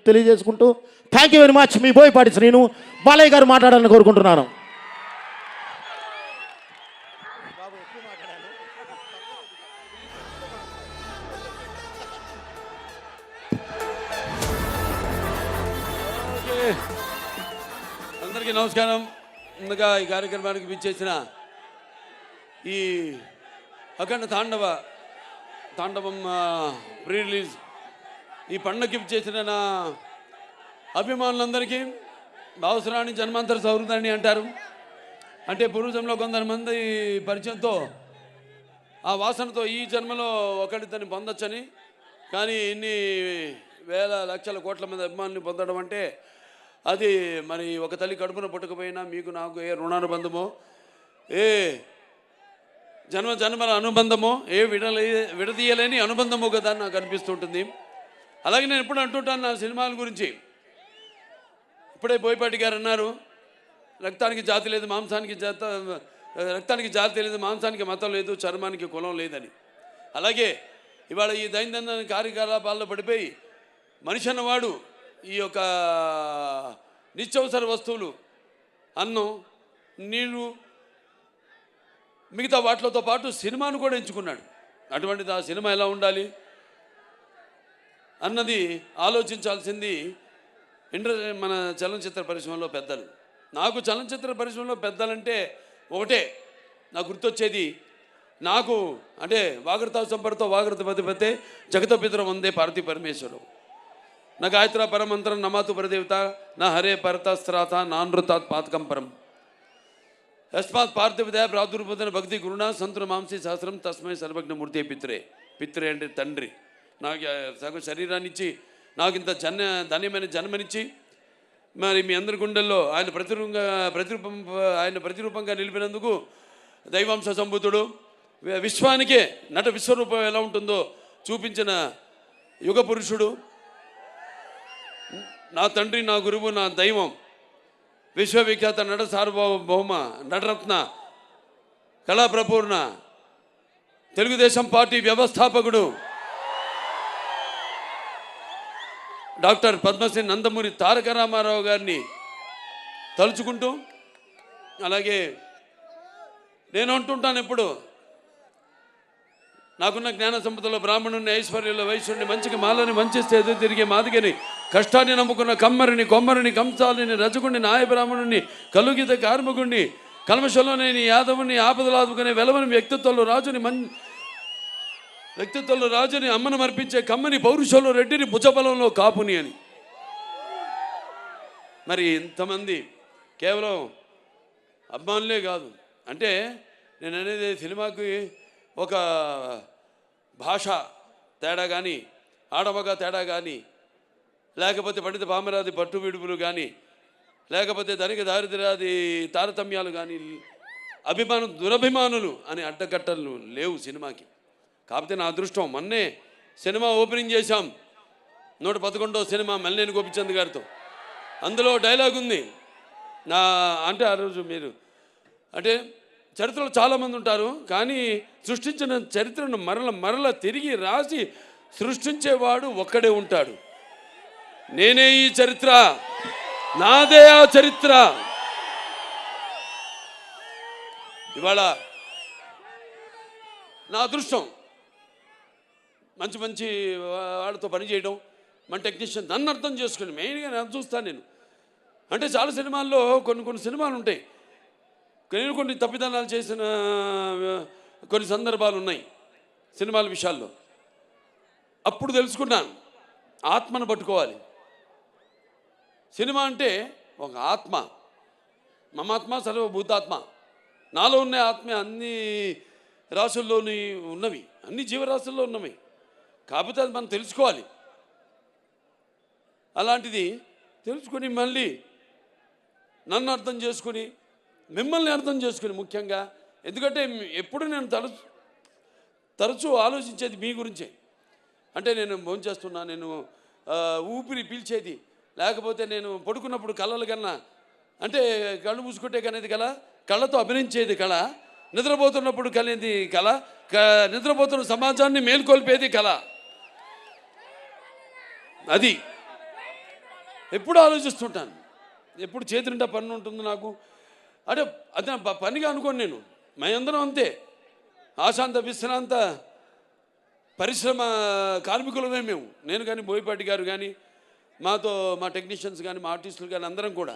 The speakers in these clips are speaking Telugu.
తెలియజేసుకుంటూ థ్యాంక్ యూ వెరీ మచ్. మీ బోయపాటి శ్రీను బాలయ్య గారు మాట్లాడాలని కోరుకుంటున్నాను. అందరికీ నమస్కారం. ముందుగా ఈ కార్యక్రమానికి విచ్చేసిన ఈ అఖండ తాండవం ప్రీ రిలీజ్ ఈ పండుగకి విచ్చేసిన నా అభిమానులందరికీ అవసరాన్ని జన్మాంతర సౌహృదాన్ని అంటారు. అంటే పూర్వజంలో కొంతమంది పరిచయంతో ఆ వాసనతో ఈ జన్మలో ఒకరితోని పొందొచ్చని, కానీ ఇన్ని వేల లక్షల కోట్ల మంది అభిమానులు పొందడం అంటే అది మరి ఒక తల్లి కడుపున పుట్టకపోయినా మీకు నాకు ఏ రుణానుబంధమో, ఏ జన్మల అనుబంధమో, ఏ విడదీయలేని అనుబంధమో కదా నాకు అనిపిస్తుంటుంది. అలాగే నేను ఎప్పుడు అంటుంటాను నా సినిమాల గురించి. ఇప్పుడే బోయపాటి గారు అన్నారు, రక్తానికి జాతి లేదు, రక్తానికి జాతి లేదు, మాంసానికి మతం లేదు, చర్మానికి కులం లేదని. అలాగే ఇవాళ ఈ దైనందిన కార్యకలాపాల్లో పడిపోయి మనిషి అన్నవాడు ఈ యొక్క నిత్యవసర వస్తువులు, అన్నం, నీళ్ళు, మిగతా వాటితో పాటు సినిమాను కూడా ఎంచుకున్నాడు. అటువంటిది ఆ సినిమా ఎలా ఉండాలి అన్నది ఆలోచించాల్సింది మన చలనచిత్ర పరిశ్రమలో పెద్దలు. నాకు చలనచిత్ర పరిశ్రమలో పెద్దలంటే ఒకటే నాకు గుర్తొచ్చేది, నాకు అంటే వాగర్త సంపర్తో వాగర్త పతిపతే జగత పితరం వందే పార్వతీ పరమేశ్వరం, నా గాయత్ర పరమంత్రం నమాతు పరదేవత నా హరే పరతస్త్రాత నానృతాత్ పాతకం పరం యస్మాత్ పార్థివదయ ప్రాదుర్భూతన భక్తి గురుణ సంతున మాంసి సహస్రం తస్మై సర్వజ్ఞమూర్తి పిత్రే అంటే తండ్రి. నాకు సగం శరీరాన్ని ఇచ్చి నాకు ఇంత ధన్యమైన జన్మనిచ్చి మరి మీ అందరి గుండెల్లో ఆయన ప్రతిరూపంగా నిలిపినందుకు దైవాంశ సంభూతుడు, విశ్వానికే నట విశ్వరూపం ఎలా ఉంటుందో చూపించిన యుగ పురుషుడు, నా తండ్రి, నా గురువు, నా దైవం, విశ్వవిఖ్యాత నట సార్వభౌమ నటరత్న కళాప్రపూర్ణ తెలుగుదేశం పార్టీ వ్యవస్థాపకుడు డాక్టర్ పద్మశ్రీ నందమూరి తారక రామారావు గారిని తలుచుకుంటూ, అలాగే నేను అంటుంటాను ఎప్పుడు, నాకున్న జ్ఞాన సంపదలో బ్రాహ్మణుని, ఐశ్వర్యంలో వైశ్యుడిని, మంచికి మాలని వంచిస్తే ఎదురు తిరిగే మాదిగని, కష్టాన్ని నమ్ముకున్న కమ్మరిని, కొమ్మరిని, కంసాలిని, రజకుడిని, నాయ బ్రాహ్మణుని, కలుగిత కార్మికుడిని, కల్మషంలోనేని యాదవుని, ఆపదలాదుకునే వెలవని వ్యక్తిత్వంలో రాజుని, అమ్మను మర్పించే కమ్మని, పౌరుషంలో రెడ్డిని, భుజబలంలో కాపుని అని. మరి ఇంతమంది కేవలం అభిమానులే కాదు. అంటే నేను అనేది సినిమాకి ఒక భాష తేడా కానీ, ఆడమగ తేడా కానీ, లేకపోతే పండిత పామరాది పట్టు విడుపులు కానీ, లేకపోతే ధనిక దారిద్ర్యాది తారతమ్యాలు కానీ, దురభిమానులు అనే అడ్డకట్టలు లేవు సినిమాకి. కాకపోతే నా అదృష్టం, మొన్నే సినిమా ఓపెనింగ్ చేశాం, 111వ సినిమా మల్లేని గోపిచంద్ గారితో. అందులో డైలాగ్ ఉంది అంటే ఆ రోజు మీరు అంటే చరిత్రలో చాలామంది ఉంటారు, కానీ సృష్టించిన చరిత్రను మరల తిరిగి రాసి సృష్టించేవాడు ఒక్కడే ఉంటాడు. నేనే ఈ చరిత్ర, నాదే ఆ చరిత్ర. ఇవాళ నా అదృష్టం మంచి వాళ్ళతో పనిచేయడం, మన టెక్నీషియన్ నన్ను అర్థం చేసుకుని మెయిన్గా నేను చూస్తాను. నేను అంటే చాలా సినిమాల్లో కొన్ని సినిమాలు ఉంటాయి, నేను కొన్ని తప్పిదనాలు చేసిన కొన్ని సందర్భాలు ఉన్నాయి సినిమాల విషయాల్లో. అప్పుడు తెలుసుకున్నాను, ఆత్మను పట్టుకోవాలి. సినిమా అంటే ఒక ఆత్మ, మమాత్మ సర్వభూతాత్మ. నాలో ఉన్న ఆత్మ అన్ని రాసుల్లోని ఉన్నవి, అన్ని జీవరాశుల్లో ఉన్నవి. కాకపోతే అది మనం తెలుసుకోవాలి. అలాంటిది తెలుసుకొని మళ్ళీ నన్ను అర్థం చేసుకుని, మిమ్మల్ని అర్థం చేసుకుని ముఖ్యంగా, ఎందుకంటే ఎప్పుడు నేను తరచూ ఆలోచించేది మీ గురించే. అంటే నేను భోంచేస్తున్నా, నేను ఊపిరి పీల్చేది, లేకపోతే నేను పడుకున్నప్పుడు కళలు కన్నా, అంటే కళ్ళు మూసుకుంటే కనేది కళ, కళ్ళతో అభినయించేది కళ, నిద్రపోతున్నప్పుడు కనేది కళ, నిద్రపోతున్న సమాజాన్ని మేల్కొల్పేది కళ. అది ఎప్పుడు ఆలోచిస్తుంటాను, ఎప్పుడు చేతి నిండా పని ఉంటుంది నాకు. అంటే అదే పనిగా అనుకోను నేను, మేమందరం అంతే, ఆశాంత విశ్రాంత పరిశ్రమ కార్మికులమే మేము. నేను కానీ, బోయపాటి గారు కానీ, మాతో మా టెక్నీషియన్స్ కానీ, మా ఆర్టిస్టులు కానీ అందరం కూడా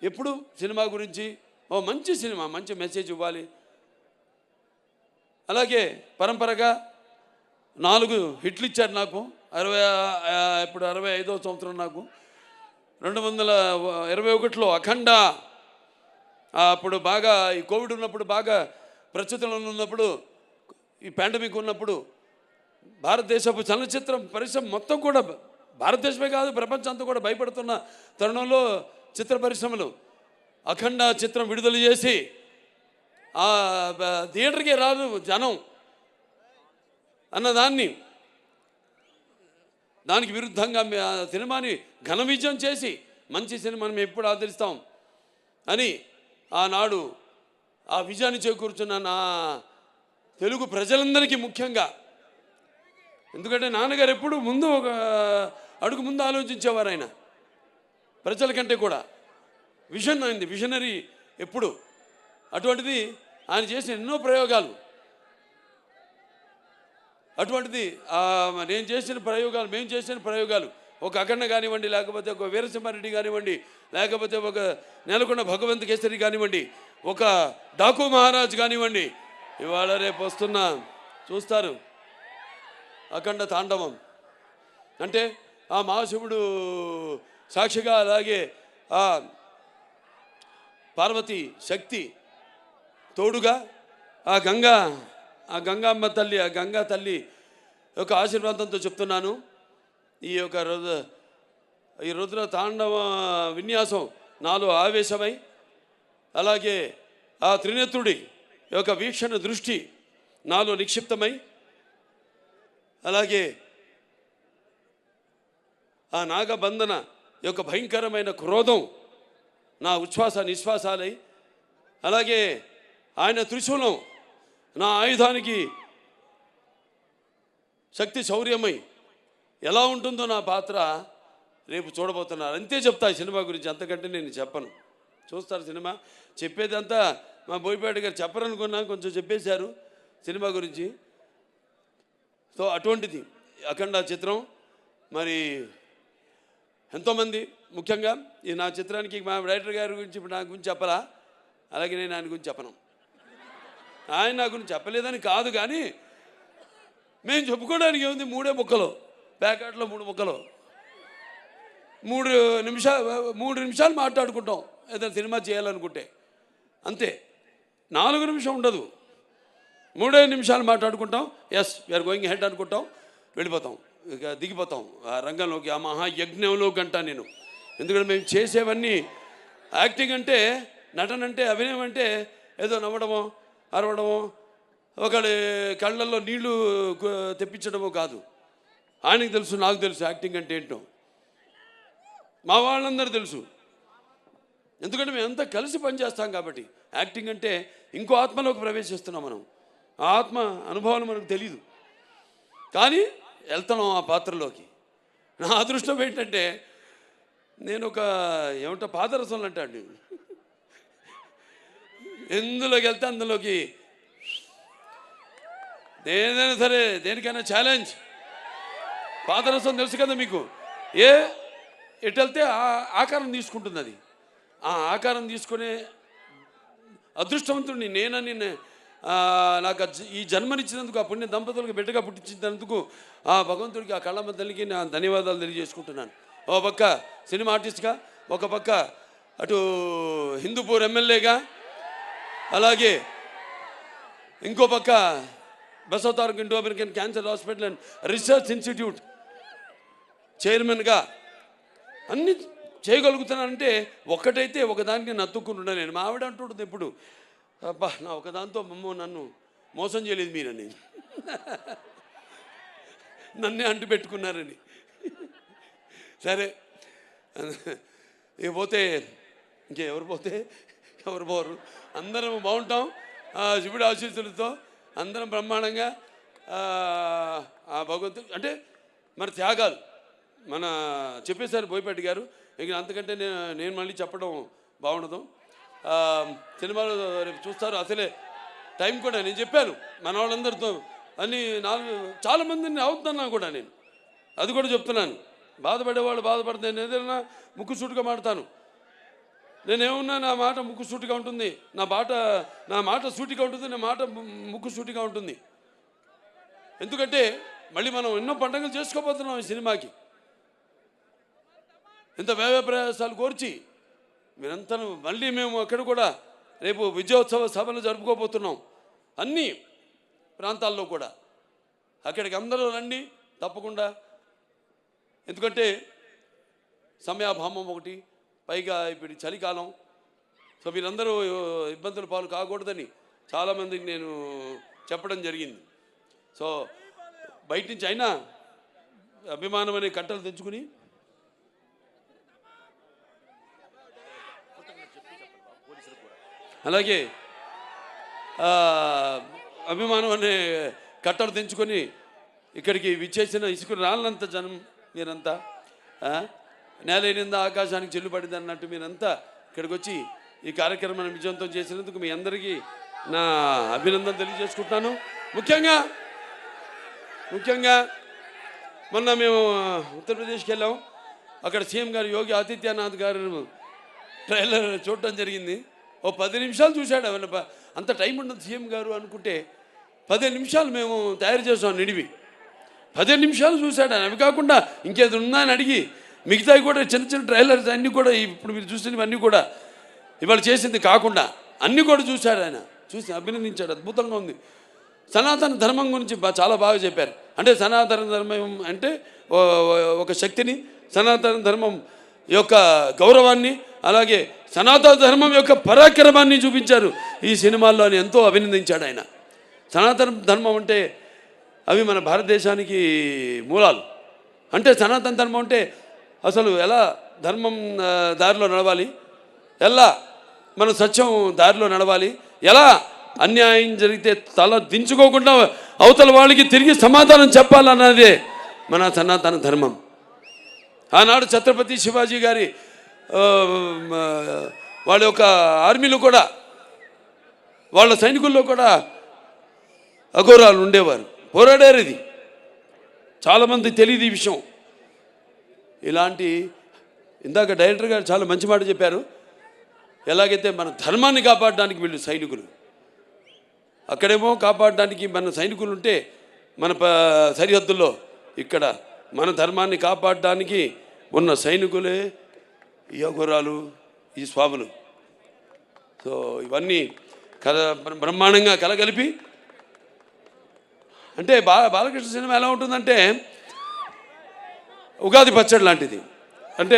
ఎప్పుడు సినిమా గురించి, ఓ మంచి సినిమా, మంచి మెసేజ్ ఇవ్వాలి. అలాగే పరంపరగా 4 హిట్లు ఇచ్చారు నాకు. ఇప్పుడు 65వ సంవత్సరం నాకు. 2021లో అఖండ, అప్పుడు బాగా ఈ కోవిడ్ ఉన్నప్పుడు, బాగా ప్రస్తుతంలో ఉన్నప్పుడు, ఈ పాండమిక్ ఉన్నప్పుడు భారతదేశపు చలనచిత్ర పరిశ్రమ మొత్తం కూడా, భారతదేశమే కాదు ప్రపంచం అంతా కూడా భయపడుతున్న తరుణంలో చిత్ర పరిశ్రమలు అఖండ చిత్రం విడుదల చేసి థియేటర్కి రాదు జనం అన్నదాన్ని, దానికి విరుద్ధంగా సినిమాని ఘన విజయం చేసి, మంచి సినిమాని మేము ఎప్పుడు ఆదరిస్తాం అని ఆనాడు ఆ విజయాన్ని చేకూర్చున్న నా తెలుగు ప్రజలందరికీ ముఖ్యంగా, ఎందుకంటే నాన్నగారు ఎప్పుడు ముందు ఒక అడుగు ముందు ఆలోచించేవారు. ఆయన ప్రజల కంటే కూడా విజన్ అయింది, విజనరీ ఎప్పుడు. అటువంటిది ఆయన చేసిన ఎన్నో ప్రయోగాలు, అటువంటిది నేను చేసిన ప్రయోగాలు, మేము చేసిన ప్రయోగాలు, ఒక అఖండ కానివ్వండి, లేకపోతే ఒక వీరసింహారెడ్డి కానివ్వండి, లేకపోతే ఒక నెలకొండ భగవంత్ కేసరి కానివ్వండి, ఒక డాకు మహారాజ్ కానివ్వండి, ఇవాళ రేపు వస్తున్న చూస్తారు అఖండ తాండవం. అంటే ఆ మహాశివుడు సాక్షిగా, అలాగే ఆ పార్వతి శక్తి తోడుగా, ఆ గంగామ్మ తల్లి, ఆ గంగా తల్లి యొక్క ఆశీర్వాదంతో చెప్తున్నాను. ఈ యొక్క ఈ రుద్ర తాండవ విన్యాసం నాలో ఆవేశమై, అలాగే ఆ త్రినేత్రుడి యొక్క వీక్షణ దృష్టి నాలో నిక్షిప్తమై, అలాగే ఆ నాగబంధన యొక్క భయంకరమైన క్రోధం నా ఉచ్ఛ్వాస నిశ్వాసాలై, అలాగే ఆయన త్రిశూలం నా ఆయుధానికి శక్తి శౌర్యమై ఎలా ఉంటుందో నా పాత్ర రేపు చూడబోతున్నారు. అంతే చెప్తా ఈ సినిమా గురించి, అంతకంటే నేను చెప్పను. చూస్తారు సినిమా, చెప్పేదంతా మా బోయపాటి గారు చెప్పరనుకున్నా, కొంచెం చెప్పేశారు సినిమా గురించి. సో అటువంటిది అఖండ చిత్రం. మరి ఎంతోమంది, ముఖ్యంగా ఈ నా చిత్రానికి మా డైరెక్టర్ గారి గురించి ఇప్పుడు నా గురించి చెప్పాలా, అలాగే నేను ఆయన గురించి చెప్పను. ఆయన నా గురించి చెప్పలేదని కాదు, కానీ మేము చెప్పుకోవడానికి ఏముంది, 3 ముక్కలు, ప్యాకెట్లో 3 ముక్కలు, 3 నిమిషాలు మాట్లాడుకుంటాం ఏదైనా సినిమా చేయాలనుకుంటే, అంతే. 4 నిమిషం ఉండదు, 3 నిమిషాలు మాట్లాడుకుంటాం. ఎస్ వీఆర్ గోయింగ్ హెడ్ అనుకుంటాం, వెళ్ళిపోతాం, ఇక దిగిపోతాం ఆ రంగంలోకి, ఆ మహాయజ్ఞంలోకి అంటా నేను. ఎందుకంటే మేము చేసేవన్నీ యాక్టింగ్ అంటే, నటన అంటే, అభినయం అంటే ఏదో నవ్వడమో అరవడమో ఒకళ్ళ కళ్ళల్లో నీళ్లు తెప్పించడమో కాదు. ఆయనకు తెలుసు, నాకు తెలుసు యాక్టింగ్ అంటే ఏంటో, మా వాళ్ళందరూ తెలుసు. ఎందుకంటే మేమంతా కలిసి పనిచేస్తాం కాబట్టి. యాక్టింగ్ అంటే ఇంకో ఆత్మలోకి ప్రవేశిస్తున్నాం మనం, ఆ ఆత్మ అనుభవాలు మనకు తెలీదు, కానీ వెళ్తున్నాం ఆ పాత్రలోకి. నా అదృష్టం ఏంటంటే నేను ఒక ఏమంటా పాదరసంలో అంటాడు, ఎందులోకి వెళ్తే అందులోకి, ఏదైనా సరే దేనికైనా ఛాలెంజ్. పాదరసం తెలుసు కదా మీకు, ఎటు వెళ్తే ఆకారం తీసుకుంటుంది. అది ఆ ఆకారం తీసుకునే అదృష్టవంతుడిని నేనని, నాకు ఈ జన్మనిచ్చినందుకు, ఆ పుణ్య దంపతులకు బిడ్డగా పుట్టించినందుకు ఆ భగవంతుడికి, ఆ కళ్ళమ్మ తల్లికి నా ధన్యవాదాలు తెలియజేసుకుంటున్నాను. ఒక పక్క సినిమా ఆర్టిస్ట్గా, ఒక పక్క అటు హిందూపూర్ ఎమ్మెల్యేగా, అలాగే ఇంకో పక్క Basavataraka Indo American cancer hospital and research institute చైర్మన్గా అన్నీ చేయగలుగుతున్నానంటే ఒక్కటైతే ఒకదానికి నేను అతుక్కుంటున్నా. నేను మా ఆవిడ అంటుంటుంది ఎప్పుడు, అబ్బా నా ఒకదాంతో నన్ను మోసం చేయలేదు మీరని, నన్నే అంటు పెట్టుకున్నారని. సరే ఇక పోతే ఇంకెవరు పోతే ఎవరు పోరు, అందరం బాగుంటాం శివుడి ఆశీస్సులతో, అందరం బ్రహ్మాండంగా. ఆ భగవంతుడు అంటే మరి త్యాగాలు, మన చెప్పేశారు బోయపాటి గారు. ఇక అంతకంటే నేను మళ్ళీ చెప్పడం బాగుండదు. సినిమాలో రేపు చూస్తారు. అసలే టైం కూడా నేను చెప్పాను మన వాళ్ళందరితో అన్ని చాలామందిని అవుతున్నాను కూడా నేను అది కూడా చెప్తున్నాను. బాధపడేవాళ్ళు బాధపడితే నేను ఏదైనా ముక్కు సూటుగా మాడతాను. నేనేమన్నా నా మాట ముక్కు సూటిగా ఉంటుంది, నా మాట సూటిగా ఉంటుంది, నా మాట ముక్కు సూటిగా ఉంటుంది. ఎందుకంటే మళ్ళీ మనం ఎన్నో పండుగలు చేసుకోబోతున్నాం ఈ సినిమాకి. ఇంత వ్యయ ప్రయాసాలు కోర్చి మీరంతా మళ్ళీ మేము అక్కడ కూడా రేపు విజయోత్సవ సభలు జరుపుకోబోతున్నాం అన్ని ప్రాంతాల్లో కూడా. అక్కడికి అందరూ రండి తప్పకుండా. ఎందుకంటే సమయాభావం ఒకటి, పైగా ఇప్పుడు చలికాలం. సో మీరందరూ ఇబ్బందుల పాలు కాకూడదని చాలామందికి నేను చెప్పడం జరిగింది. సో బయట నుంచి అయినా అభిమానం అనే కట్టలు తెచ్చుకుని అలాగే అభిమానం అనే కట్టలు తెంచుకొని ఇక్కడికి విచ్చేసిన ఇసుక రాళ్ళంత జనం మీరంతా, నేలైనందా ఆకాశానికి చెల్లుపడింది అన్నట్టు మీరంతా ఇక్కడికి వచ్చి ఈ కార్యక్రమాన్ని విజయవంతం చేసినందుకు మీ అందరికీ నా అభినందన తెలియజేసుకుంటున్నాను. ముఖ్యంగా మొన్న మేము ఉత్తరప్రదేశ్కి వెళ్ళాం. అక్కడ సీఎం గారు యోగి ఆదిత్యనాథ్ గారు ట్రైలర్ చూడటం జరిగింది. ఓ 10 నిమిషాలు చూశాడు. అంత టైం ఉండదు సీఎం గారు అనుకుంటే 15 నిమిషాలు మేము తయారు చేసాం నిడివి. 15 నిమిషాలు చూశాడు ఆయన. అవి కాకుండా ఇంకేది ఉందా అని అడిగి మిగతావి కూడా చిన్న ట్రైలర్స్ అన్నీ కూడా ఇప్పుడు మీరు చూసినవన్నీ కూడా ఇవాళ చేసింది కాకుండా అన్నీ కూడా చూశాడు ఆయన. చూసి అభినందించాడు. అద్భుతంగా ఉంది. సనాతన ధర్మం గురించి చాలా బాగా చెప్పారు. అంటే సనాతన ధర్మం అంటే ఒక శక్తిని, సనాతన ధర్మం యొక్క గౌరవాన్ని, అలాగే సనాతన ధర్మం యొక్క పరాక్రమాన్ని చూపించారు ఈ సినిమాల్లో అని ఎంతో అభినందించాడు ఆయన. సనాతన ధర్మం అంటే అవి మన భారతదేశానికి మూలాలు. అంటే సనాతన ధర్మం అంటే అసలు ఎలా ధర్మం దారిలో నడవాలి, ఎలా మన సత్యం దారిలో నడవాలి, ఎలా అన్యాయం జరిగితే తల దించుకోకుండా అవతల వాళ్ళకి తిరిగి సమాధానం చెప్పాలన్నదే మన సనాతన ధర్మం. ఆనాడు ఛత్రపతి శివాజీ గారి వాళ్ళ యొక్క ఆర్మీలో కూడా, వాళ్ళ సైనికుల్లో కూడా అఘోరాలు ఉండేవారు, పోరాడారు. ఇది చాలామంది తెలియదు ఈ విషయం. ఇలాంటి ఇందాక డైరెక్టర్ గారు చాలా మంచి మాట చెప్పారు. ఎలాగైతే మన ధర్మాన్ని కాపాడడానికి వీళ్ళు సైనికులు, అక్కడేమో కాపాడడానికి మన సైనికులు ఉంటే మన సరిహద్దుల్లో ఇక్కడ మన ధర్మాన్ని కాపాడడానికి ఉన్న సైనికులే ఈ అఘోరాలు, ఈ స్వాములు. సో ఇవన్నీ బ్రహ్మాండంగా కలగలిపి అంటే బాలకృష్ణ సినిమా ఎలా ఉంటుందంటే ఉగాది పచ్చడి లాంటిది. అంటే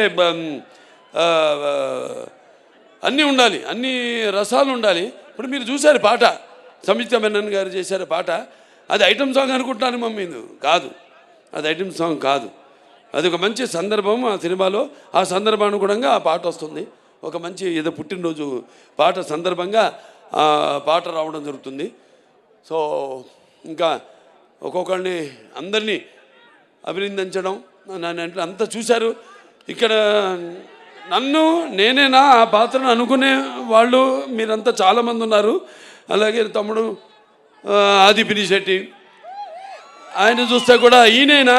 అన్నీ ఉండాలి, అన్ని రసాలు ఉండాలి. ఇప్పుడు మీరు చూశారు పాట, సంయుక్త మెనన్ గారు చేశారు పాట. అది ఐటమ్ సాంగ్ అనుకుంటాను మమ్మీ, కాదు, అది ఐటమ్ సాంగ్ కాదు. అది ఒక మంచి సందర్భం ఆ సినిమాలో. ఆ సందర్భానుగుణంగా ఆ పాట వస్తుంది. ఒక మంచి ఏదో పుట్టినరోజు పాట సందర్భంగా ఆ పాట రావడం జరుగుతుంది. సో ఇంకా ఒక్కొక్కరిని అందరినీ అభినందించడం, నన్ను అంతా చూశారు. ఇక్కడ నేనేనా ఆ పాత్రను అనుకునే వాళ్ళు మీరంతా చాలామంది ఉన్నారు. అలాగే తమ్ముడు ఆది పినిశెట్టి, ఆయన చూస్తే కూడా ఈయనైనా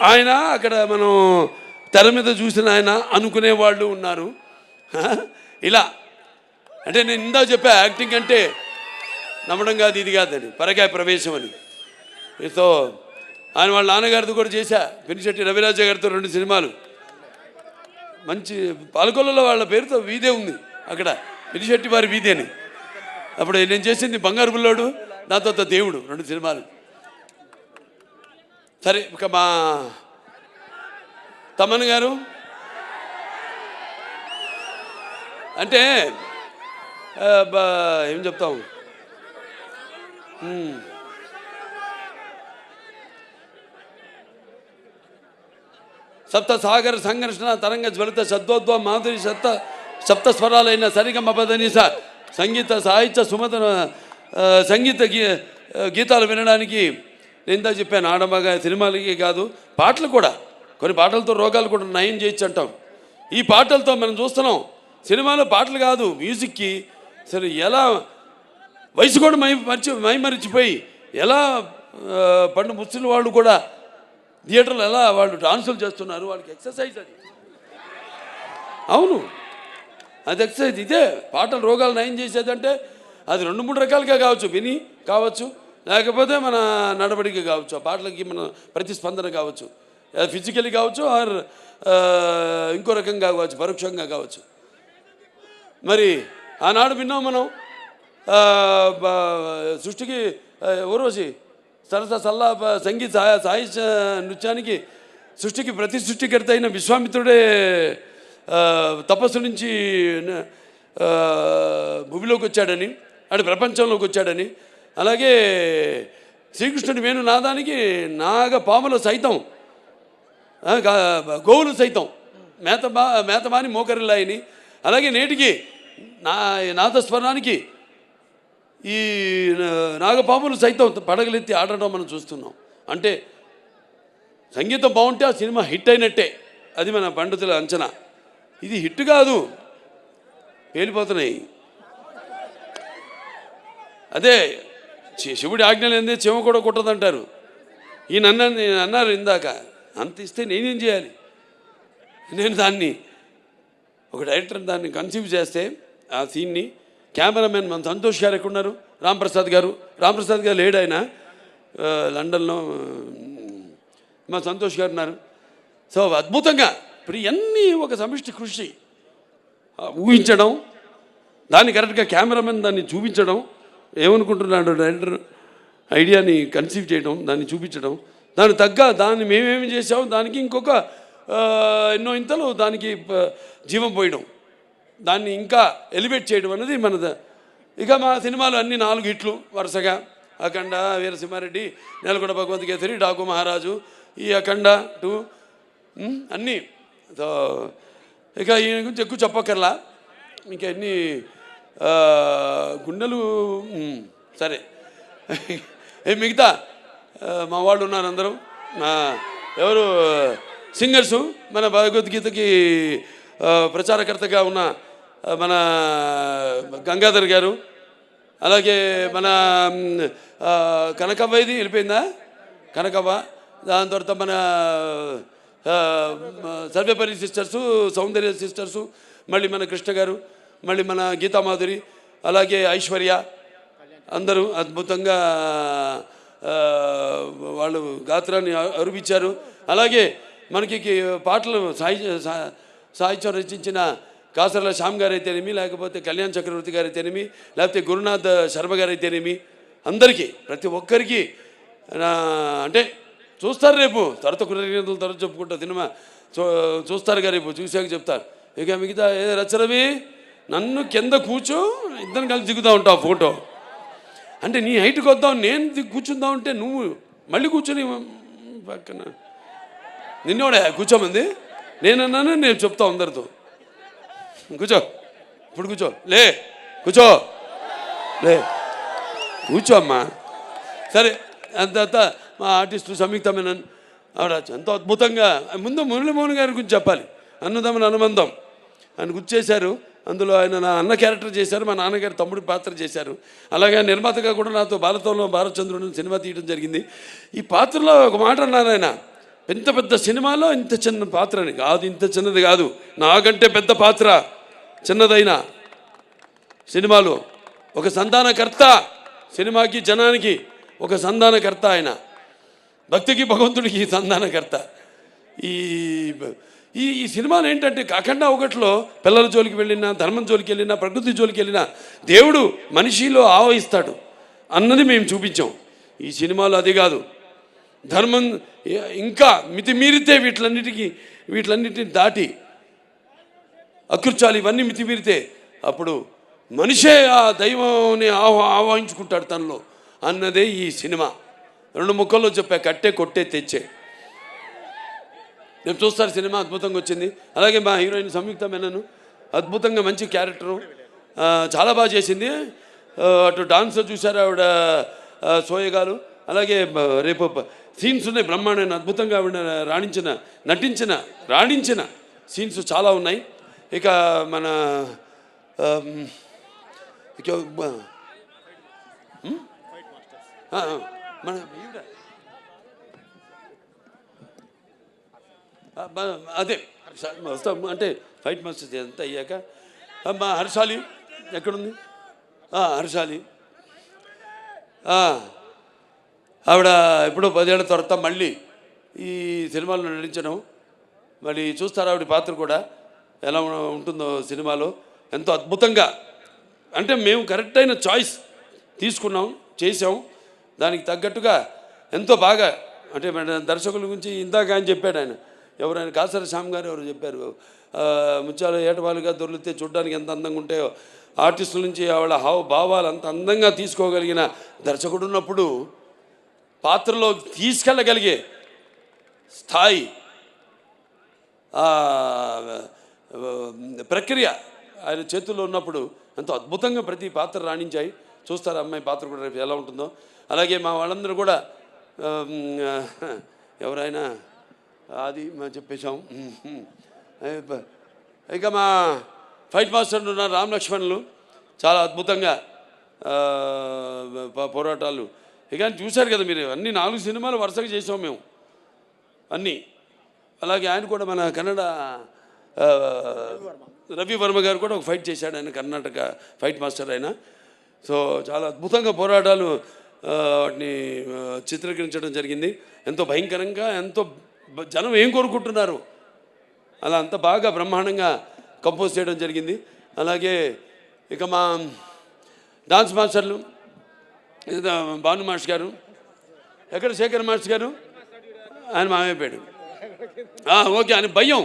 ఆయన అక్కడ మనం తెర మీద చూసిన ఆయన అనుకునే వాళ్ళు ఉన్నారు. ఇలా అంటే నేను ఇందా చెప్పా, యాక్టింగ్ అంటే నమ్మడం కాదు, ఇది కాదని, పరకాయ ప్రవేశం అని. సో ఆయన వాళ్ళ నాన్నగారితో కూడా చేశా, పినిశెట్టి రవిరాజ గారితో 2 సినిమాలు. మంచి పాలకొల్లలో వాళ్ళ పేరుతో వీధే ఉంది అక్కడ, పినిశెట్టి వారి వీధి అని. అప్పుడు నేను చేసింది బంగారు బుల్లోడు, దాంతో దేవుడు, 2 సినిమాలు. సరే ఇక మా తమన్ గారు అంటే ఏం చెప్తాం, సప్త సాగర సంఘర్షణ తరంగ జ్వలిత శబ్దోద్వ మాధురి సప్త స్వరాలైన సరిగమ పదనిస సంగీత సాహిత్య సుమత సంగీత గీతాలు వినడానికి నేను చెప్పాను. ఆడమగా సినిమాలకి కాదు, పాటలు కూడా కొన్ని పాటలతో రోగాలు కూడా నయం చేయొచ్చు అంటాం. ఈ పాటలతో మనం చూస్తున్నాం, సినిమాలో పాటలు కాదు, మ్యూజిక్కి అసలు ఎలా వయసు కూడా మైమరిచిపోయి ఎలా పండు ముసలి వాళ్ళు కూడా థియేటర్లో ఎలా వాళ్ళు డాన్సులు చేస్తున్నారు, వాళ్ళకి ఎక్సర్సైజ్ అది. అవును, అది ఎక్సర్సైజ్. ఇదే పాటలు రోగాలు నయం చేసేదంటే అది 2-3 రకాలుగా కావచ్చు, విని కావచ్చు, లేకపోతే మన నడవడిక కావచ్చు, ఆ పాటలకి మన ప్రతిస్పందన కావచ్చు, ఫిజికల్లీ కావచ్చు, ఆర్ ఇంకో రకంగా కావచ్చు, పరోక్షంగా కావచ్చు. మరి ఆనాడు విన్నాం మనం సృష్టికి ఊర్వశి సరస సల్లా సంగీత సాహిత్య నృత్యానికి సృష్టికి ప్రతి సృష్టికర్త అయిన విశ్వామిత్రుడే తపస్సు నుంచి భూమిలోకి వచ్చాడని, ఆడు ప్రపంచంలోకి వచ్చాడని, అలాగే శ్రీకృష్ణుడి వేణునాదానికి నాగపాములు సైతం గోవులు సైతం మేతమాని మోకరిల్లాయని, అలాగే నేటికి నాదస్వరానికి ఈ నాగపాములు సైతం పడగలెత్తి ఆడడం మనం చూస్తున్నాం. అంటే సంగీతం బాగుంటే ఆ సినిమా హిట్ అయినట్టే, అది మన పండితుల అంచనా. ఇది హిట్ కాదు, పేలిపోతున్నాయి. అదే శివుడి ఆజ్ఞలు ఏంది, చెమ కూడా కుట్టదంటారు. ఈయన అన్నారు ఇందాక, అంత ఇస్తే నేనేం చేయాలి? నేను దాన్ని ఒక డైరెక్టర్ దాన్ని కన్సీవ్ చేస్తే ఆ సీన్ని కెమెరామెన్ మన సంతోష్ గారు ఎక్కడున్నారు, రాంప్రసాద్ గారు లేడు, ఆయన లండన్లో మా సంతోష్ గారు ఉన్నారు. సో అద్భుతంగా ఇప్పుడు ఇవన్నీ ఒక సమిష్టి కృషి, ఊహించడం, దాన్ని కరెక్ట్గా కెమెరామెన్ దాన్ని చూపించడం, ఏమనుకుంటున్నాడు డైరెక్టర్ ఐడియాని కన్సీవ్ చేయడం, దాన్ని చూపించడం, దాన్ని మేమేమి చేసాము దానికి ఇంకొక ఎన్నో ఇంతలు దానికి జీవం పోయడం, దాన్ని ఇంకా ఎలివేట్ చేయడం అనేది మనది. ఇక మా సినిమాలు అన్ని 4 హిట్లు వరుసగా, అఖండ, వీరసింహారెడ్డి, నెలకొండ భగవంత్ కేసరి, డాకు మహారాజు, ఈ అఖండ 2 అన్నీ. సో ఇక ఈయన గురించి ఎక్కువ చెప్పక్కర్లా, ఇంకా ఎన్ని గుండెలు సరే. మిగతా మా వాళ్ళు ఉన్నారు అందరూ, ఎవరు సింగర్సు, మన భగవద్గీతకి ప్రచారకర్తగా ఉన్న మన గంగాధర్ గారు, అలాగే మన కనకవ్వ, ఇది వెళ్ళిపోయిందా కనకవ్వ, దాని తర్వాత మన సర్వేపల్లి సిస్టర్సు, సౌందర్య సిస్టర్సు, మళ్ళీ మన కృష్ణ గారు, మళ్ళీ మన గీతామాధురి, అలాగే ఐశ్వర్య, అందరూ అద్భుతంగా వాళ్ళు గాత్రాన్ని అరువిచ్చారు. అలాగే మనకి పాటలు సాహిత్యం రచించిన కాసర్ల శ్యామ్ గారు అయితేనేమి, లేకపోతే కళ్యాణ్ చక్రవర్తి గారు అయితేనేమి, లేకపోతే గురునాథ్ శర్మ గారు అయితేనేమి, అందరికీ ప్రతి ఒక్కరికి అంటే చూస్తారు, రేపు తర్వాత కృతజ్ఞతలు తర్వాత చెప్పుకుంటా, సినిమా చూస్తారుగా రేపు, చూసాక చెప్తారు. ఇక మిగతా ఏదో రచరవి నన్ను కింద కూర్చో, ఇద్దరం కలిసి దిగుతూ ఉంటావు ఫోటో, అంటే నీ హైట్కి వద్దాం, నేను కూర్చుందాం అంటే నువ్వు మళ్ళీ కూర్చొని పక్కన నిన్నోడే కూర్చోమంది, నేనన్నాను, నేను చెప్తా అందరితో, కూర్చో ఇప్పుడు కూర్చో, లే కూర్చో, లే కూర్చో అమ్మా. సరే, అంత మా ఆర్టిస్టు సంయుక్త మేనన్ ఆవిడ ఎంతో అద్భుతంగా, ముందు మురళీమోహన్ గారి గురించి చెప్పాలి, అన్నదమ్ముల అనుబంధం ఆయన గుర్తు చేశారు. అందులో ఆయన నా అన్న క్యారెక్టర్ చేశారు, మా నాన్నగారు తమ్ముడి పాత్ర చేశారు. అలాగే నిర్మాతగా కూడా నాతో భారతంలో భారతచంద్రుడు సినిమా తీయడం జరిగింది. ఈ పాత్రలో ఒక మాట అన్నారు ఆయన, ఇంత పెద్ద సినిమాలో ఇంత చిన్న పాత్ర అని కాదు, ఇంత చిన్నది కాదు, నాకంటే పెద్ద పాత్ర చిన్నదైన సినిమాలో ఒక సంధానకర్త, సినిమాకి జనానికి ఒక సంధానకర్త, ఆయన భక్తికి భగవంతుడికి సంధానకర్త. ఈ ఈ సినిమాలు ఏంటంటే అఖండ 1లో పిల్లల జోలికి వెళ్ళినా, ధర్మం జోలికి వెళ్ళినా, ప్రకృతి జోలికి వెళ్ళినా దేవుడు మనిషిలో ఆవహిస్తాడు అన్నది మేము చూపించాం. ఈ సినిమాలో అది కాదు, ధర్మం ఇంకా మితిమీరితే వీటిలన్నిటిని దాటి అకృత్యాలు ఇవన్నీ మితిమీరితే అప్పుడు మనిషే ఆ దైవాన్ని ఆవాహించుకుంటాడు తనలో అన్నదే ఈ సినిమా. 2 ముక్కల్లో చెప్పా, కట్టే కొట్టే తెచ్చే. నేను చూస్తారు, సినిమా అద్భుతంగా వచ్చింది. అలాగే మా హీరోయిన్ సంయుక్త మేనన్ అద్భుతంగా మంచి క్యారెక్టరు, చాలా బాగా చేసింది. అటు డాన్స్ చూశారు ఆవిడ సోయగాలు, అలాగే రేపు సీన్స్ ఉన్నాయి, బ్రహ్మాండమైన అద్భుతంగా ఆవిడ రాణించిన సీన్స్ చాలా ఉన్నాయి. ఇక మన ఇక మన అదే వస్తాం అంటే ఫైట్ మాస్టర్స్ అంతా అయ్యాక మా హర్షాలి ఎక్కడుంది? హర్షాలి ఆవిడ ఎప్పుడో 10 ఏళ్ల తర్వాత మళ్ళీ ఈ సినిమాలో నటించడం, మరి చూస్తారు ఆవిడ పాత్ర కూడా ఎలా ఉంటుందో సినిమాలో. ఎంతో అద్భుతంగా, అంటే మేము కరెక్ట్ అయిన చాయిస్ తీసుకున్నాం, చేసాం, దానికి తగ్గట్టుగా ఎంతో బాగా. అంటే దర్శకుల గురించి ఇందాక ఆయన చెప్పాడు, ఆయన కాసర శ్యామ్ గారు ఎవరు చెప్పారు, ముత్యాలు ఏటవాలుగా దొరికితే చూడడానికి ఎంత అందంగా ఉంటాయో, ఆర్టిస్టుల నుంచి వాళ్ళ భావాలు అంత అందంగా తీసుకోగలిగిన దర్శకుడు ఉన్నప్పుడు పాత్రలో తీసుకెళ్ళగలిగే స్థాయి, ప్రక్రియ ఆయన చేతుల్లో ఉన్నప్పుడు ఎంతో అద్భుతంగా ప్రతి పాత్ర రాణించాయి. చూస్తారు అమ్మాయి పాత్ర కూడా రేపు ఎలా ఉంటుందో. అలాగే మా వాళ్ళందరూ కూడా ఎవరైనా అది మేము చెప్పేశాం. ఇక మా ఫైట్ మాస్టర్లు ఉన్న రామ్ లక్ష్మణులు చాలా అద్భుతంగా పోరాటాలు. ఇక చూశారు కదా మీరు, అన్ని 4 సినిమాలు వరుసగా చేసాం మేము అన్నీ. అలాగే ఆయన కూడా మన కన్నడ రవి వర్మ గారు కూడా ఒక ఫైట్ చేశాడు, ఆయన కర్ణాటక ఫైట్ మాస్టర్ ఆయన. సో చాలా అద్భుతంగా పోరాటాలు వాటిని చిత్రీకరించడం జరిగింది. ఎంతో భయంకరంగా, ఎంతో జనం ఏం కోరుకుంటున్నారు అలా అంత బాగా బ్రహ్మాండంగా కంపోజ్ చేయడం జరిగింది. అలాగే ఇక మా డాన్స్ మాస్టర్లు భాను మాస్టర్ గారు, ఎక్కడ శేఖర్ మాస్టర్ గారు, ఆయన మామైపోయాడు. ఓకే, ఆయన భయం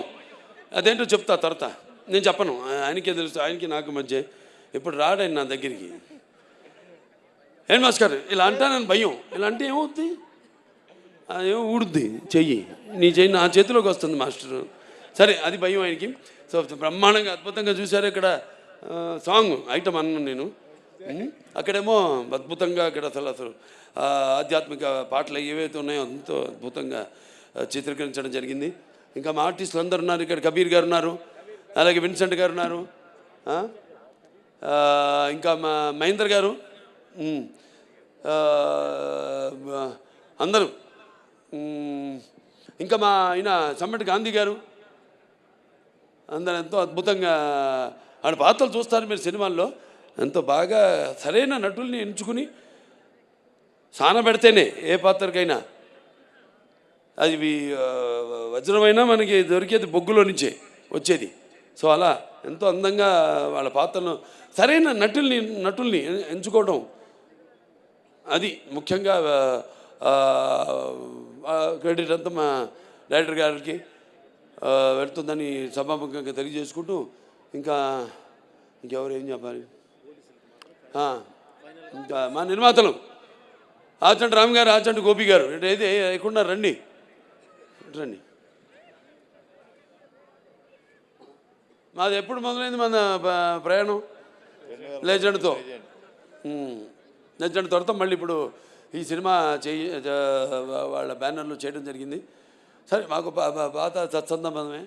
అదేంటో చెప్తా తర్వాత, నేను చెప్పను, ఆయనకే తెలుసు, ఆయనకి నాకు మధ్య. ఇప్పుడు రాడాయన నా దగ్గరికి, ఏం మాస్టర్ ఇలా అంటానని భయం, ఇలా అంటే ఏమవుద్ది, ఏమో ఊడుద్ది చెయ్యి, నీ చెయ్యి నా చేతిలోకి వస్తుంది మాస్టరు, సరే అది భయం ఆయనకి. సో బ్రహ్మాండంగా అద్భుతంగా చూశారు. ఇక్కడ సాంగ్ ఐటమ్ అన్నాను నేను, అక్కడేమో అద్భుతంగా అక్కడ అసలు ఆధ్యాత్మిక పాటలు ఏవైతే ఉన్నాయో ఎంతో అద్భుతంగా చిత్రీకరించడం జరిగింది. ఇంకా మా ఆర్టిస్టులు అందరు ఉన్నారు, ఇక్కడ కబీర్ గారు ఉన్నారు, అలాగే విన్సెంట్ గారు ఉన్నారు, ఇంకా మా మహేందర్ గారు, అందరూ, ఇంకా మా ఆయన సమ్మటి గాంధీ గారు, అందరూ ఎంతో అద్భుతంగా ఆడ పాత్రలు చూస్తారు మీరు సినిమాల్లో. ఎంతో బాగా సరైన నటుల్ని ఎంచుకుని సానబెడితేనే ఏ పాత్రకైనా అది వజ్రమైనా మనకి దొరికేది బొగ్గులో నుంచే వచ్చేది. సో అలా ఎంతో అందంగా వాళ్ళ పాత్రను సరైన నటుల్ని ఎంచుకోవడం, అది ముఖ్యంగా క్రెడిట్ అంతా మా డైరెక్టర్ గారికి వెళ్తుందని సభాముఖంగా తెలియజేసుకుంటూ, ఇంకెవరు ఏం చెప్పాలి, ఇంకా మా నిర్మాతలు ఆచంటి రామ్ గారు, ఆచంటి గోపి గారు, ఏది ఎక్కడున్నా రండి. మాది ఎప్పుడు మొదలైంది మన ప్రయాణం? లెజెండ్తో తర్వాత మళ్ళీ ఇప్పుడు ఈ సినిమా వాళ్ళ బ్యానర్లో చేయడం జరిగింది. సరే, మాకు పాత సత్సంబంధమే,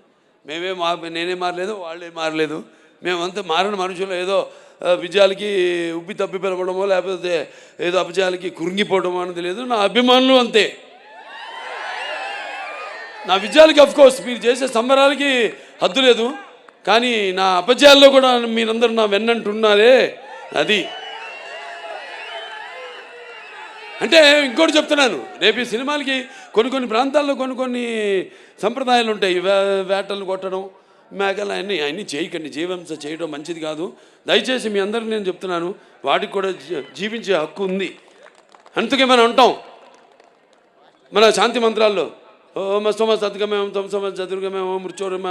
నేనే మారలేదు, వాళ్ళే మారలేదు, మేమంతా మారిన మనుషులు. ఏదో విజయాలకి ఉబ్బి తప్పి పిలవడమో లేకపోతే ఏదో అపజయాలకి కురింగిపోవడమో అనేది లేదు. నా అభిమానులు అంతే. నా విజయాలకి అఫ్కోర్స్ మీరు చేసే సంబరాలకి హద్దు లేదు, కానీ నా అపజయాల్లో కూడా మీరందరూ నా వెన్నంటున్నారే, అది. అంటే ఇంకోటి చెప్తున్నాను, రేపు ఈ సినిమాలకి కొన్ని ప్రాంతాల్లో కొన్ని సంప్రదాయాలు ఉంటాయి. వేటలు కొట్టడం, మేకలు అన్నీ చేయకండి, జీవహింస చేయడం మంచిది కాదు. దయచేసి మీ అందరికీ నేను చెప్తున్నాను, వాటికి కూడా జీవించే హక్కు ఉంది. అందుకే మనం అంటాం మన శాంతి మంత్రాల్లో, ఓం అస్తమ సద్గమయ, ఓం తమసమ చతుర్గమయ, ఓం మృత్యోర్మ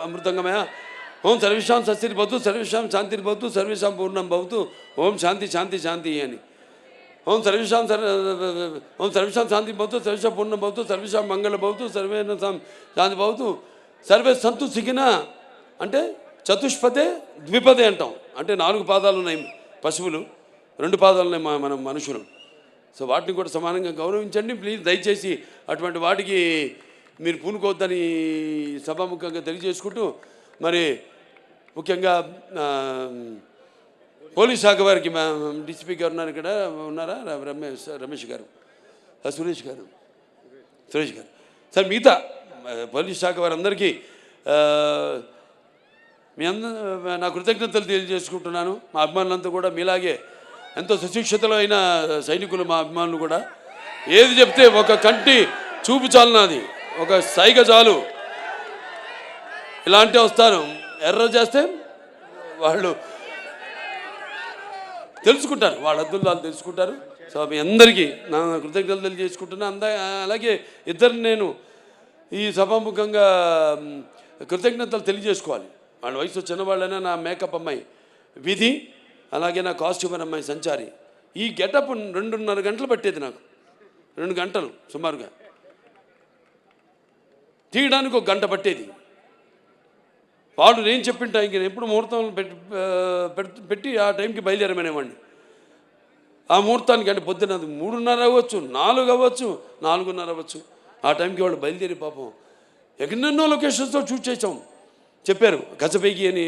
అమృతంగమయ, ఓం సర్వేషాం సస్తిర్భవతు, సర్వేషాం శాంతిర్భవతు, సర్వేషాం పూర్ణం భవతు, ఓం శాంతి శాంతి శాంతి అని. ఓం సర్వేషాం శాంతి భవతు, సర్వేషాం పూర్ణం భవతు, సర్వేషాం మంగళ భవతు, సర్వేణ శాంతి భవతు, సర్వే సంతు సిగిన. అంటే చతుష్పదే ద్విపదే అంటాం. అంటే 4 పాదాలు ఉన్నాయి పశువులు, 2 పాదాలు ఉన్నాయి మనం మనుషులు. సో వాటిని కూడా సమానంగా గౌరవించండి ప్లీజ్. దయచేసి అటువంటి వాటికి మీరు పూనుకోవద్దని సభాముఖంగా తెలియజేసుకుంటూ, మరి ముఖ్యంగా పోలీస్ శాఖ వారికి మా డిసిపి గారు ఉన్నారు, ఇక్కడ ఉన్నారా? రమేష్ గారు, సురేష్ గారు సార్, మిగతా పోలీస్ శాఖ వారందరికీ నా కృతజ్ఞతలు తెలియజేసుకుంటున్నాను. మా అభిమానులంతా కూడా మీలాగే ఎంతో సుశిక్షితులు అయిన సైనికులు మా అభిమానులు కూడా. ఏది చెప్తే ఒక కంటి చూపు చాలు, నాది ఒక సైగ చాలు, ఇలాంటి వస్తారు. ఎర్ర చేస్తే వాళ్ళు తెలుసుకుంటారు, వాళ్ళ హద్దులు వాళ్ళు తెలుసుకుంటారు. సో మీ అందరికీ నా కృతజ్ఞతలు తెలియజేసుకుంటున్నా. అలాగే ఇద్దరిని నేను ఈ సభాముఖంగా కృతజ్ఞతలు తెలియజేసుకోవాలి. వాళ్ళ వయసు చిన్నవాళ్ళైనా నా మేకప్ అమ్మాయి విధి, అలాగే నా కాస్ట్యూమర్ అమ్మాయి సంచారి. ఈ గెటప్ 2.5 గంటలు పట్టేది నాకు, 2 గంటలు సుమారుగా తీయడానికి, 1 గంట పట్టేది. వాడు నేను చెప్పిన టైంకి ఎప్పుడు ముహూర్తం పెట్టి ఆ టైంకి బయలుదేరమనేవాడిని. ఆ ముహూర్తానికి అంటే పొద్దున్న 3:30 అవ్వచ్చు, 4 అవ్వచ్చు, 4:30 అవ్వచ్చు. ఆ టైంకి వాళ్ళు బయలుదేరి పాపం ఎన్నెన్నో లొకేషన్స్తో షూట్ చేసాం. చెప్పారు గజపేగి అని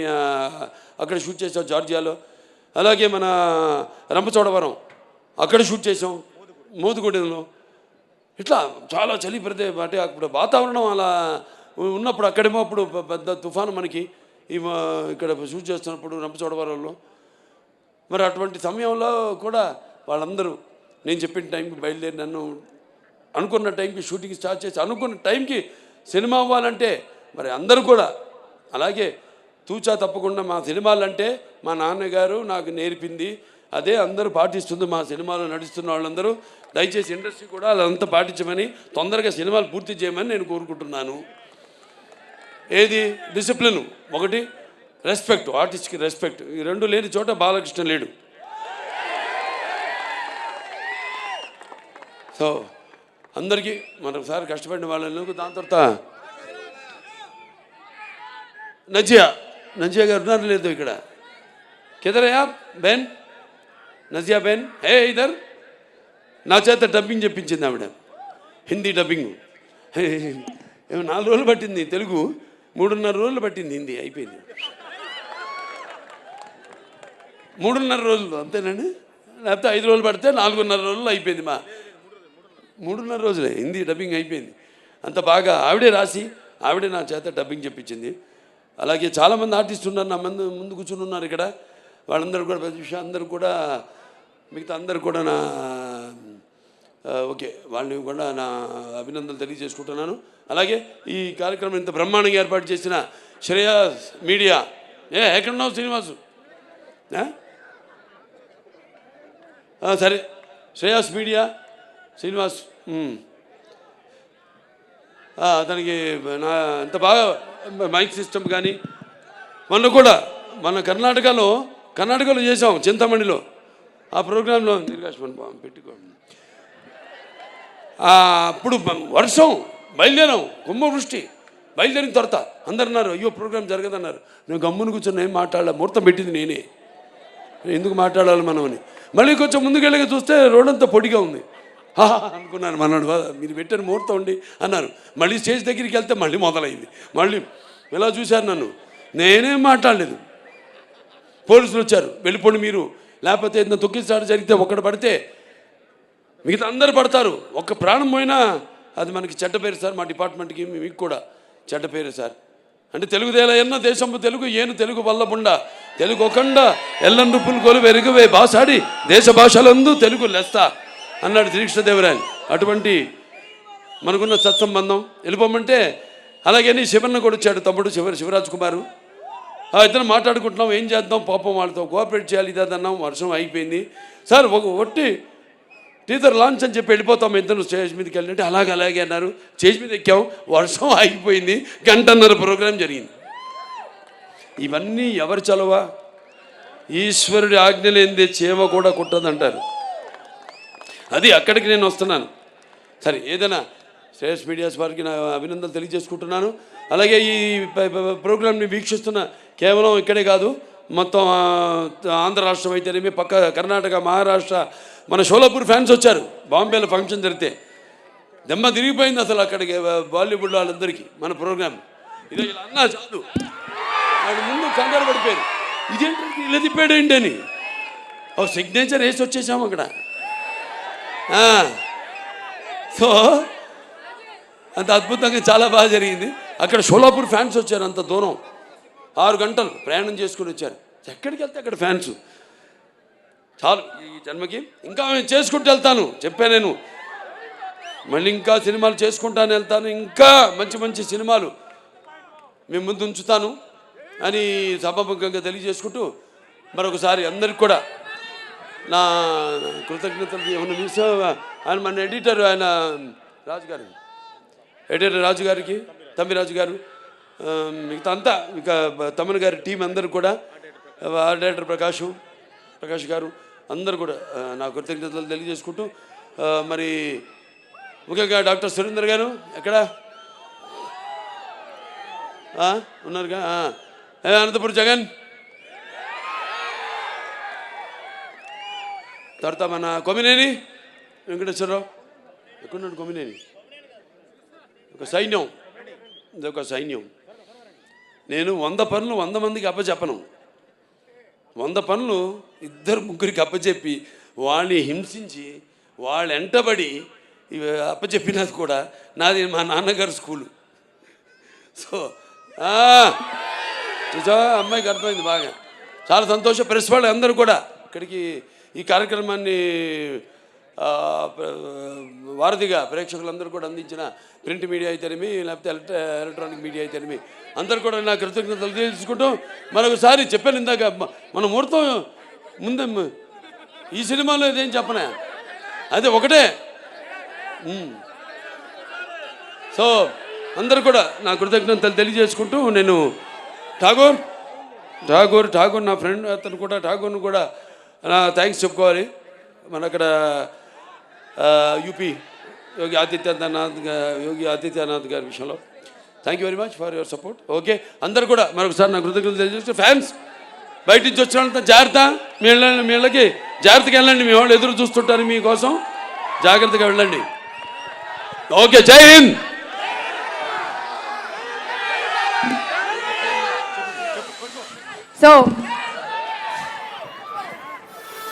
అక్కడ షూట్ చేసాం జార్జియాలో, అలాగే మన రంపచోడవరం అక్కడ షూట్ చేసాం, మోదుగూడెంలో. ఇట్లా చాలా చలి పడితే అంటే అప్పుడు వాతావరణం అలా ఉన్నప్పుడు, అక్కడేమో అప్పుడు పెద్ద తుఫాను మనకి ఇక్కడ షూట్ చేస్తున్నప్పుడు రంపచోడవరంలో. మరి అటువంటి సమయంలో కూడా వాళ్ళందరూ నేను చెప్పిన టైంకి బయలుదేరి నన్ను అనుకున్న టైంకి షూటింగ్ స్టార్ట్ చేసి అనుకున్న టైంకి సినిమా అవ్వాలంటే మరి అందరూ కూడా అలాగే తూచా తప్పకుండా మా సినిమాలంటే మా నాన్నగారు నాకు నేర్పింది అదే అందరూ పాటిస్తుంది. మా సినిమాలో నడుస్తున్న వాళ్ళందరూ దయచేసి ఇండస్ట్రీ కూడా అదంతా పాటించమని, తొందరగా సినిమాలు పూర్తి చేయమని నేను కోరుకుంటున్నాను. ఏది డిసిప్లిన్, ఒకటి రెస్పెక్ట్, ఆర్టిస్ట్కి రెస్పెక్ట్, ఈ 2 లేని చోట బాలకృష్ణ లేడు. సో అందరికీ మరొకసారి కష్టపడిన వాళ్ళకు. దాని తర్వాత నజియా గారు ఉన్నారు లేదు ఇక్కడ, కిదరయా బెన్, నజియా బెన్ హే ఇదర్. నా చేత డబ్బింగ్ చెప్పించింది ఆవిడ, హిందీ డబ్బింగ్. 4 రోజులు పట్టింది తెలుగు, 3.5 రోజులు పట్టింది హిందీ, అయిపోయింది. 3.5 రోజులు అంతేనండి, లేకపోతే 5 రోజులు పడితే 4.5 రోజులు అయిపోయింది. 3.5 రోజులే హిందీ డబ్బింగ్ అయిపోయింది. అంత బాగా ఆవిడే రాసి ఆవిడే నా చేత డబ్బింగ్ చెప్పించింది. అలాగే చాలామంది ఆర్టిస్టులు ఉన్నారు నా ముందు కూర్చుని ఉన్నారు ఇక్కడ, వాళ్ళందరూ కూడా ప్రతి విషయం అందరూ కూడా మిగతా అందరూ కూడా నా ఓకే వాళ్ళని కూడా నా అభినందనలు తెలియజేసుకుంటున్నాను. అలాగే ఈ కార్యక్రమం ఇంత బ్రహ్మాండంగా ఏర్పాటు చేసిన శ్రేయాస్ మీడియా, ఎక్కడున్నావు శ్రీనివాసు? సరే, శ్రేయాస్ మీడియా శ్రీనివాస్, అతనికి నా ఎంత బాగా మైక్ సిస్టమ్ కానీ, మొన్న కూడా మన కర్ణాటకలో చేసాం చింతమణిలో, ఆ ప్రోగ్రాంలో పెట్టుకో. అప్పుడు వర్షం, బయలుదేరాం, కుంభవృష్టి, బయలుదేరిన తర్వాత అందరు అన్నారు అయ్యో ప్రోగ్రాం జరగదన్నారు. నేను గమ్మును కూర్చొని ఏం మాట్లాడాల, ముహూర్తం పెట్టింది నేనే, ఎందుకు మాట్లాడాలి మనం అని. మళ్ళీ కొంచెం ముందుకెళ్ళగా చూస్తే రోడ్ అంతా పొడిగా ఉంది. అనుకున్నాను, మన్నాడు మీరు పెట్టిన ముహూర్తం ఉండి అన్నారు. మళ్ళీ స్టేజ్ దగ్గరికి వెళ్తే మళ్ళీ మొదలైంది. మళ్ళీ ఇలా చూశారు నన్ను, నేనేం మాట్లాడలేదు. పోలీసులు వచ్చారు, వెళ్ళిపోండి మీరు, లేకపోతే ఏదైనా తొక్కిసాడు జరిగితే ఒక్కడు పడితే మిగతా అందరు పడతారు, ఒక్క ప్రాణం పోయినా అది మనకి చెడ్డ పేరు సార్, మా డిపార్ట్మెంట్కి మీకు కూడా చెడ్డ పేరు సార్. అంటే తెలుగుదేల ఎన్న దేశంపు తెలుగు ఏను తెలుగు వల్లబుండ తెలుగు ఒకండ ఎల్లం రుప్పులు కొలు వెరుగువే బాసాడి దేశ భాషలందు తెలుగు లెస్త అన్నాడు శ్రీకృష్ణదేవరాయలు. అటువంటి మనకున్న సత్సంబంధం వెళ్ళిపోమంటే, అలాగే శివన్న కూడా వచ్చాడు, తమ్ముడు శివరాజ్ కుమారు. ఇద్దరు మాట్లాడుకుంటున్నాం, ఏం చేద్దాం పాపం వాళ్ళతో కోఆపరేట్ చేయాలి ఇదన్నాం. వర్షం అయిపోయింది సార్, ఒట్టి టీజర్ లాంచ్ అని చెప్పి వెళ్ళిపోతాం ఇద్దరు స్టేజ్ మీదకి వెళ్ళినట్టు. అలాగే అన్నారు, స్టేజ్ మీద ఎక్కాం, వర్షం ఆగిపోయింది, 1.5 ప్రోగ్రాం జరిగింది. ఇవన్నీ ఎవరు చలవా? ఈశ్వరుడి ఆజ్ఞ లేనిదే చేమ కూడా కుట్టదంటారు. అది అక్కడికి నేను వస్తున్నాను. సరే, ఏదైనా శ్రేయస్ మీడియాస్ వారికి నా అభినందనలు తెలియజేసుకుంటున్నాను. అలాగే ఈ ప్రోగ్రామ్ని వీక్షిస్తున్న కేవలం ఇక్కడే కాదు, మొత్తం ఆంధ్ర రాష్ట్రం అయితేనేమి, పక్క కర్ణాటక, మహారాష్ట్ర, మన షోలాపూర్ ఫ్యాన్స్ వచ్చారు బాంబేలో ఫంక్షన్ జరిగితే. దెమ్మ తిరిగిపోయింది అసలు అక్కడికి బాలీవుడ్ వాళ్ళందరికీ మన ప్రోగ్రామ్. ఇదే ఇలా అన్నా చాలు, వాడు ముందు కంగారు పడిపోయారు, ఇదేంటి ఇలా తిప్పాడు ఏంటి అని. ఒక సిగ్నేచర్ వేసి వచ్చేసాము అక్కడ. సో అంత అద్భుతంగా చాలా బాగా జరిగింది. అక్కడ షోలాపూర్ ఫ్యాన్స్ వచ్చారు, అంత దూరం 6 గంటలు ప్రయాణం చేసుకుని వచ్చారు. ఎక్కడికి వెళ్తే అక్కడ ఫ్యాన్స్. చాలు ఈ జన్మకి, ఇంకా నేను చేసుకుంటూ వెళ్తాను చెప్పా నేను. మళ్ళీ ఇంకా సినిమాలు చేసుకుంటాను వెళ్తాను, ఇంకా మంచి మంచి సినిమాలు మేము ముందు ఉంచుతాను అని సభాముఖంగా తెలియజేసుకుంటూ మరొకసారి అందరికి కూడా నా కృతజ్ఞతలు. ఏమన్నా మిస్ ఆయన మన ఎడిటర్, ఆయన రాజుగారు, ఎడిటర్ రాజుగారికి, తమ్మిరాజు గారు, మిగతా అంతా ఇక తమ్మన్ గారి టీం అందరు కూడా, డైరెక్టర్ ప్రకాష్ గారు అందరు కూడా నా కృతజ్ఞతలు తెలియజేసుకుంటూ, మరి ముఖ్యంగా డాక్టర్ సురేందర్ గారు ఎక్కడ ఉన్నారుగా, అనంతపురం జగన్, తర్వాత మన కొమ్మినేని వెంకటేశ్వరరావు, ఎక్కడున్నాడు కొమ్మినేని, ఒక సైన్యం, ఇదొక సైన్యం. నేను 100 పనులు 100 మందికి అప్పచెప్పను. 100 పనులు 2-3 అప్పచెప్పి వాళ్ళని హింసించి వాళ్ళు వెంటబడి అప్పచెప్పినది కూడా నాది మా నాన్నగారు స్కూలు. సో చూసా అమ్మాయికి అర్థమైంది బాగా. చాలా సంతోషం. ప్రెస్ వాళ్ళు అందరూ కూడా ఇక్కడికి ఈ కార్యక్రమాన్ని వారధిగా ప్రేక్షకులందరూ కూడా అందించిన ప్రింట్ మీడియా అయితేనేమి, లేకపోతే ఎలక్ట్రానిక్ మీడియా అయితేనేమి అందరూ కూడా నా కృతజ్ఞతలు తెలుసుకుంటూ మరొకసారి చెప్పాను ఇందాక, మన ముహూర్తం ముందే ఈ సినిమాలో ఇదేం చెప్పనా, అదే ఒకటే. సో అందరూ కూడా నా కృతజ్ఞతలు తెలియజేసుకుంటూ, నేను ఠాగూర్ నా ఫ్రెండ్, అతను కూడా ఠాగూర్ను కూడా నా థ్యాంక్స్ చెప్పుకోవాలి. మన అక్కడ యూపీ యోగి ఆదిత్యనాథ్ గారి విషయంలో thank you very much for your support. Okay, అందరు కూడా మరొకసారి నా కృతజ్ఞతలు తెలియజేస్తూ, ఫ్యాన్స్ బయట నుంచి వచ్చినంత జాగ్రత్త, మీ ఇళ్ళకి జాగ్రత్తగా వెళ్ళండి, మీ వాళ్ళు ఎదురు చూస్తుంటారు మీకోసం, జాగ్రత్తగా వెళ్ళండి. ఓకే, జై హింద్. So